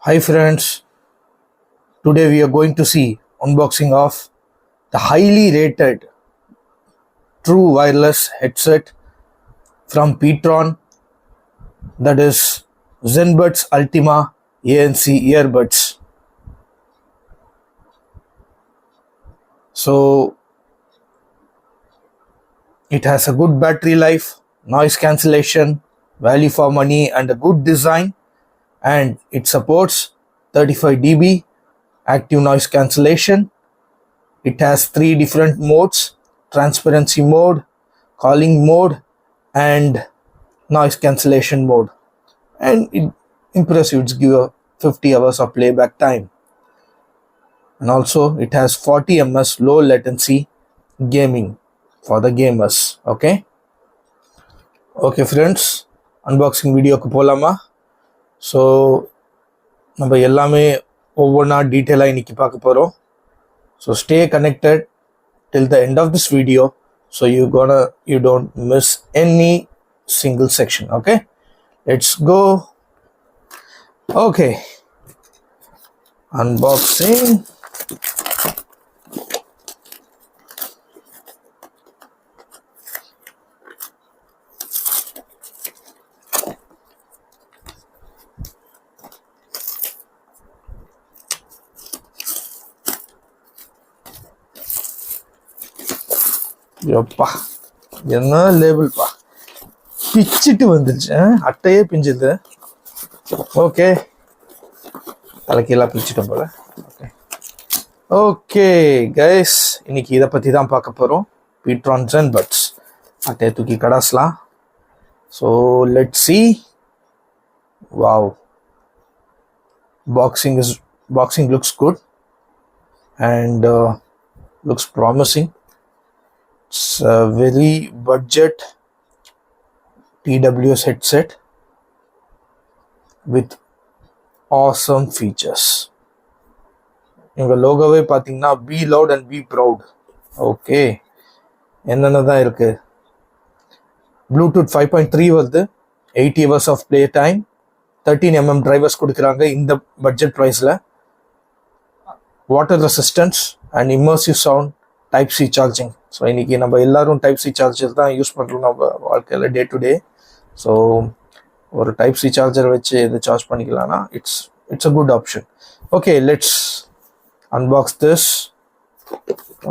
Hi friends, today we are going to see unboxing of the highly rated true wireless headset from pTron, that is Zenbuds Ultima ANC Earbuds. So it has a good battery life, noise cancellation, value for money and a good design, and it supports 35 dB active noise cancellation. It has 3 different modes: transparency mode, calling mode, and noise cancellation mode. And it impressive, it's give a 50 hours of playback time. And also it has 40 ms low latency gaming for the gamers. Okay friends, unboxing video ku polama. So நம்ம எல்லாமே ஒவ்வொன்றா டீட்டெயிலாக இன்னைக்கு பார்க்க போகிறோம். So stay connected till the end of this video so you don't miss any single section. Okay, let's go. Okay, unboxing. யப்பா, என்ன லேபிள்ப்பா, பிச்சிட்டு வந்துருச்சு. அட்டையே பிஞ்சுது. Okay, தலைக்கெல்லாம் பிரிச்சுட்டோம் போல. ஓகே கைஸ், இன்னைக்கு இதை பற்றி தான் பார்க்க போகிறோம். pTron Zenbuds அட்டையை தூக்கி கடாசலாம். So let's see. Wow, boxing looks good and looks promising. It's a very budget TWS headset with awesome features. இந்த லோகோவே பார்த்தீங்கன்னா be loud and be proud. Okay, என்னென்ன தான் இருக்கு. Bluetooth 5.3 வருது, 8 hours of play time, 13mm drivers கொடுக்குறாங்க இந்த budget ப்ரைஸில். Water resistance and immersive sound, type C charging. So இன்னைக்கு நம்ம எல்லாரும் டைப் சி சார்ஜர் தான் யூஸ் பண்ணுறோம் நம்ம வாழ்க்கையில் டே டு டே. ஸோ ஒரு டைப் சி சார்ஜர் வச்சு இது சார்ஜ் பண்ணிக்கலாம்னா it's a good option. Okay, let's unbox this.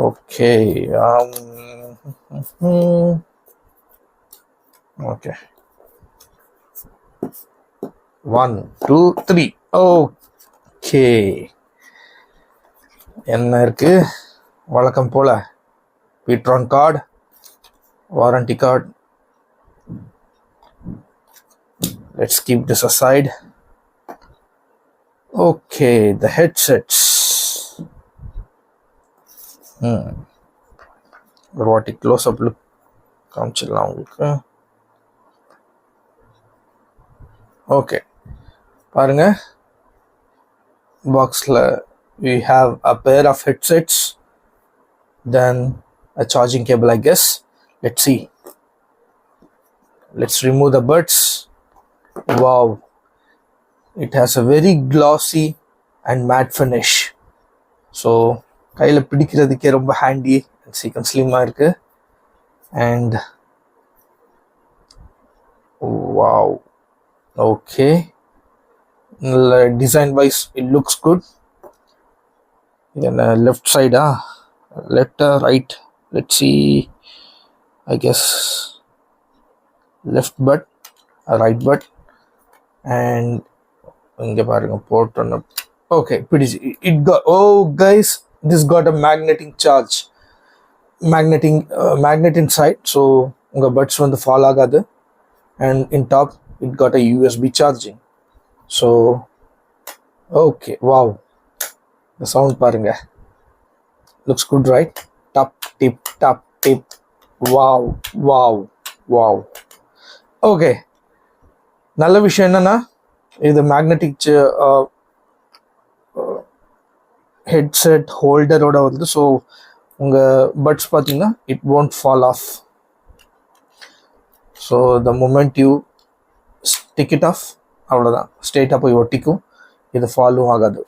Okay, okay, 1 2 3. Okay, என்ன இருக்கு? வழக்கம் போல pTron card, warranty card. Let's keep this aside. Okay, the headsets. What a close up look காமிச்சிடலாம் உங்களுக்கு. Okay, பாருங்க, பாக்ஸில் we have a pair of headsets, then a charging cable, I guess. Let's see. Let's remove the buds. Wow, it has a very glossy and matte finish. So கையில் பிடிக்கிறதுக்கே ரொம்ப handy and சீக்கிரம் ஸ்லிம்மாக இருக்கு. And wow, okay, design wise it looks good. Then left side, left or right, let's see. I guess left bud, right bud, and inge parunga port on. Okay, pretty it got, oh guys, this got a magnet inside, so unga buds vandu fall agadu. And in top it got a USB charging. So okay, wow, the sound parunga, looks good, right? Top tip. Wow. Okay, நல்ல விஷயம் என்னன்னா இது magnetic headset ஹோல்டரோட வருது. So உங்கள் puts பார்த்தீங்கன்னா it won't fall off. So the moment you stick it off, அவ்வளோதான், ஸ்ட்ரெயிட்டாக போய் ஒட்டிக்கும். இது ஃபாலும் ஆகாது.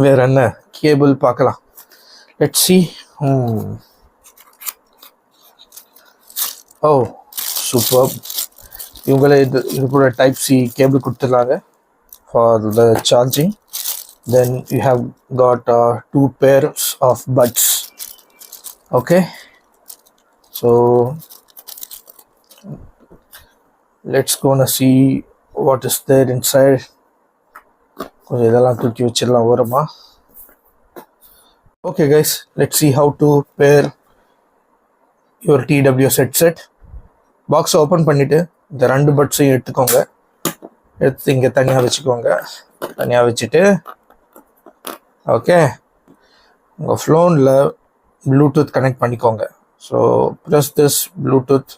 வேற என்ன கேபிள் பார்க்கலாம். Let's see. Oh super. இவங்களே இது கூட டைப் சி கேபிள் கொடுத்துருக்காங்க for the charging. Then you have got 2 pairs of buds. Okay, so let's go and see what is there inside. கொஞ்சம் இதெல்லாம் தூக்கி வச்சிடலாம் ஓரமா. Okay guys, let's see how to pair your TWS headset. Box open பண்ணிட்டு இந்த 2 பட்ஸையும் எடுத்துக்கோங்க. எடுத்து இங்கே தனியாக வச்சுக்கோங்க. தனியாக வச்சுட்டு ஓகே உங்கள் ஃபோனில் ப்ளூடூத் கனெக்ட் பண்ணிக்கோங்க. So press this Bluetooth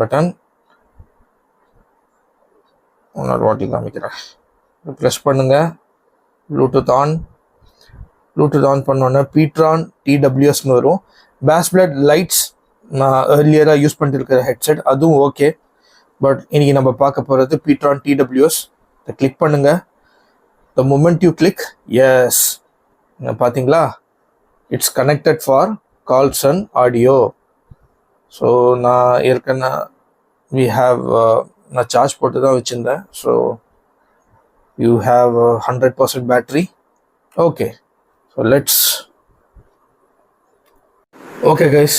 button. இன்னொரு வாட்டி காமிக்கிறேன். ப்ரெஸ் பண்ணுங்கள். ப்ளூடூத் ஆன் பண்ணோன்னே pTron TWSன்னு வரும். பேஸ்பிளட் லைட்ஸ் நான் ஏர்லியராக யூஸ் பண்ணிட்டு இருக்கிற ஹெட்செட், அதுவும் ஓகே. பட் இன்னைக்கு நம்ம பார்க்க போகிறது pTron TWS. இதை கிளிக் பண்ணுங்க. The moment you click, yes, பார்த்தீங்களா, it's connected for calls and audio. So நான் ஏற்கனவே நான் சார்ஜ் போட்டு தான் வச்சுருந்தேன். So you have 100% battery. Okay, so let's okay guys,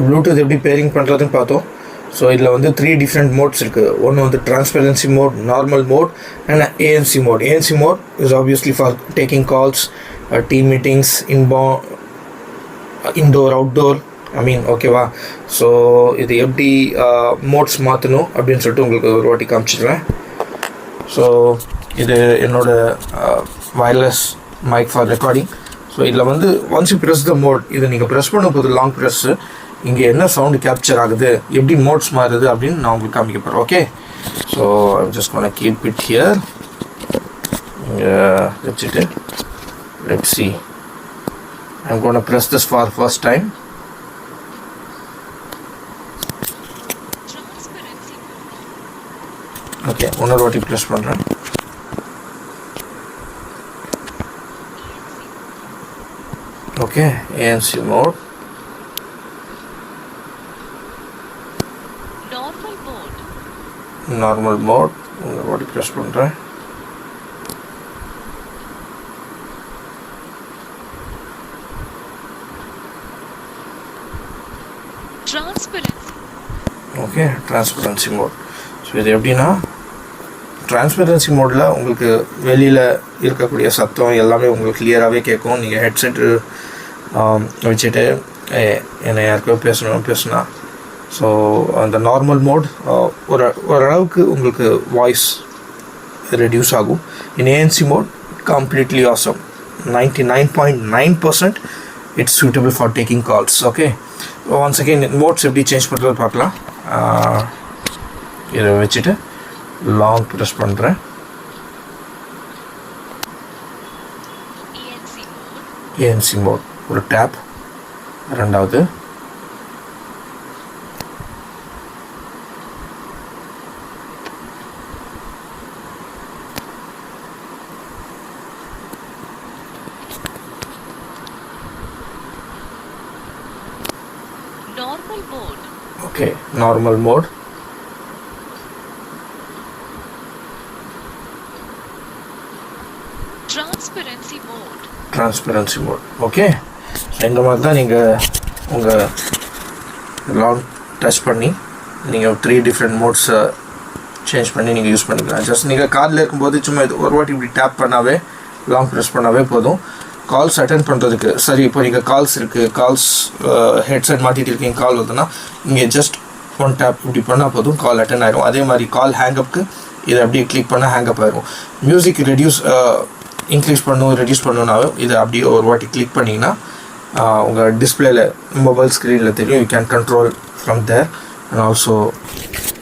Bluetooth எப்படி பேரிங் பண்ணுறதுன்னு பார்த்தோம். ஸோ இதில் வந்து 3 டிஃப்ரெண்ட் மோட்ஸ் இருக்குது. ஒன்று வந்து transparency mode, normal mode and ANC mode. ANC mode is obviously for taking calls, team meetings, indoor outdoor, ஓகேவா. So இது எப்படி மோட்ஸ் மாற்றணும் அப்படின்னு சொல்லிட்டு உங்களுக்கு ஒரு வாட்டி காமிச்சிடுறேன். ஸோ இது என்னோட wireless mic for recording. So இதில் வந்து once you press the mode, இது நீங்கள் ப்ரெஸ் பண்ணும் போது லாங் ப்ரெஸ்ஸு இங்கே என்ன சவுண்டு கேப்சர் ஆகுது, எப்படி மோட்ஸ் மாறுது அப்படின்னு நான் உங்களுக்கு காமிக்க போகிறேன். Okay, so I'm just gonna keep it here. இங்கே வச்சுட்டு let's see. I'm going to press this for first time. Okay, இன்னொரு வாட்டி ப்ரெஸ் பண்ணுறேன். Okay, ANC mode. Normal mode இன்னொரு வாட்டி ப்ரெஸ் பண்ணுறேன். Okay, transparency mode. ஸோ இது எப்படின்னா, டிரான்ஸ்பரன்சி மோடில் உங்களுக்கு வெளியில் இருக்கக்கூடிய சத்தம் எல்லாமே உங்களுக்கு கிளியராகவே கேட்கும். நீங்கள் ஹெட்செட்டு வச்சுட்டு என்னை யாருக்கோ பேசுனா ஸோ அந்த நார்மல் மோட் ஓரளவுக்கு உங்களுக்கு வாய்ஸ் ரெடியூஸ் ஆகும். In ANC mode completely awesome. 99.9% it's suitable for taking calls. Okay, once again modes எப்படி சேஞ்ச் பண்ணுறது பார்க்கலாம். இதை வச்சுட்டு லாங் ப்ரெஸ் பண்ணுறேன். ANC மோட் ஒரு டேப். ரெண்டாவது normal mode. Okay, normal mode. Transparency mode. Okay, இந்த மாதிரி தான் நீங்கள் உங்கள் லாங் டச் பண்ணி நீங்கள் 3 டிஃப்ரெண்ட் மோட்ஸை சேஞ்ச் பண்ணி நீங்கள் யூஸ் பண்ணிக்கலாம். ஜஸ்ட் நீங்கள் காரில் இருக்கும்போது சும்மா இது ஒரு வாட்டி இப்படி டேப் பண்ணாவே, லாங் ப்ரெஸ் பண்ணாவே போதும். கால்ஸ் அட்டென்ட் பண்ணுறதுக்கு. சரி, இப்போ நீங்கள் கால்ஸ் இருக்குது, கால்ஸ் ஹெட்செட் மாட்டிகிட்டு இருக்கீங்க, கால் வருதுன்னா இங்கே ஜஸ்ட் 1 டேப் இப்படி பண்ணால் போதும், கால் அட்டென்ட் ஆகிடும். அதே மாதிரி கால் ஹேங்கப்புக்கு இதை அப்படியே கிளிக் பண்ணால் ஹேங்கப் ஆகிடும். மியூசிக் இன்க்ரீஸ் ரெடியூஸ் பண்ணணுன்னாவே இதை அப்படியே ஒரு வாட்டி கிளிக் பண்ணிங்கன்னா உங்கள் டிஸ்பிளேல மொபைல் ஸ்க்ரீனில் தெரியும். You can control from there and also.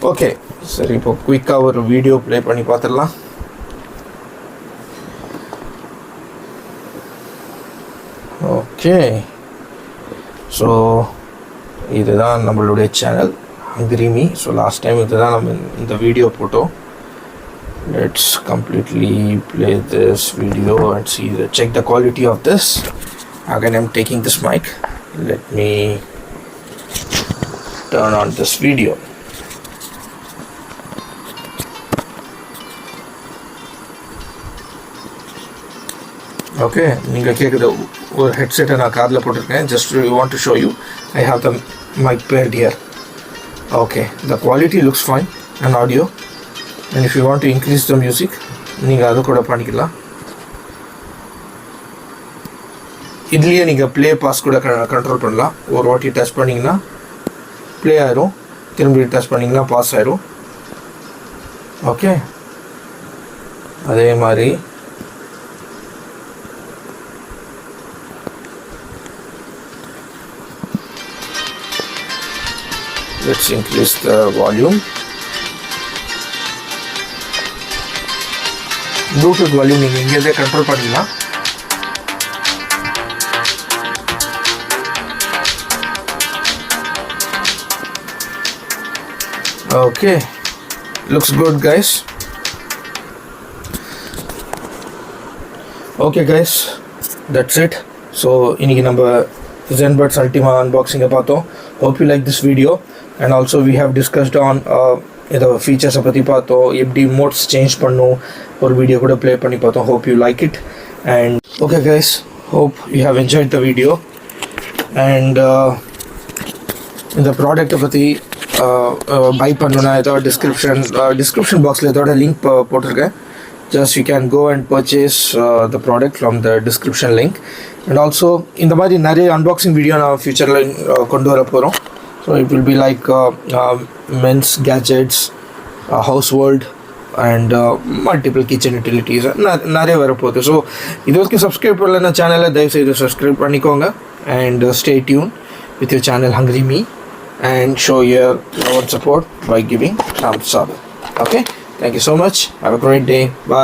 Okay, சரி, இப்போ குயிக்காக ஒரு வீடியோ ப்ளே பண்ணி பார்த்துடலாம். ஓகே, ஸோ இதுதான் நம்மளுடைய channel hungry me. So last time இதுதான் நம்ம இந்த வீடியோ போட்டோம். Let's completely play this video and check the quality of this. Again, I'm taking this mic. Let me turn on this video. Okay, நீங்க கேக்குது ஒரு headset நான் காதுல போட்டுருக்கேன். Just want to show you. I have the mic paired here. Okay, the quality looks fine and audio. And if you want to increase the music, நீங்க அது கூட பண்ணிக்கலாம். இதுலயே நீங்க ப்ளே பாஸ் கூட கண்ட்ரோல் பண்ணலாம். ஒரு வாட்டி டச் பண்ணீங்கன்னா ப்ளே ஆயிரும், திரும்பி டச் பண்ணீங்கன்னா பாஸ் ஆயிரும். ஓகே, அதே மாதிரி let's increase the volume. Bluetooth volume நீங்க இங்கே கண்ட்ரோல் பண்ணிக்கலாம். Okay, looks good guys. Okay guys, that's it. So இன்னைக்கு நம்ம Zenbuds Ultima unboxing பார்த்தோம். Hope you like this video, and also we have discussed on the features பத்தி பார்த்தோம், எப்படி modes change பண்ணும், ஒரு வீடியோ கூட ப்ளே பண்ணி பார்த்தோம். Hope you like it. And okay guys, hope you have enjoyed the video. And இந்த ப்ராடக்ட்டை பற்றி பை பண்ணணும்னா ஏதாவது டிஸ்கிரிப்ஷன் பாக்ஸில் ஏதோட லிங்க் போட்டிருக்கேன். Just you can go and purchase the product from the description link. And also இந்த மாதிரி நிறைய unboxing video நான் ஃபியூச்சரில் கொண்டு வர போகிறோம். So it will be like men's gadgets, household and multiple kitchen utilities நிறைய வரப்போகுது. ஸோ இது வரைக்கும் சப்ஸ்கிரைப் பண்ணலன்னா சேனலை தயவுசெய்து சப்ஸ்கிரைப் பண்ணிக்கோங்க. And stay tuned with your channel Hungry Me, and show your love and support by giving thumbs up. Okay, thank you so much. Have a great day. Bye.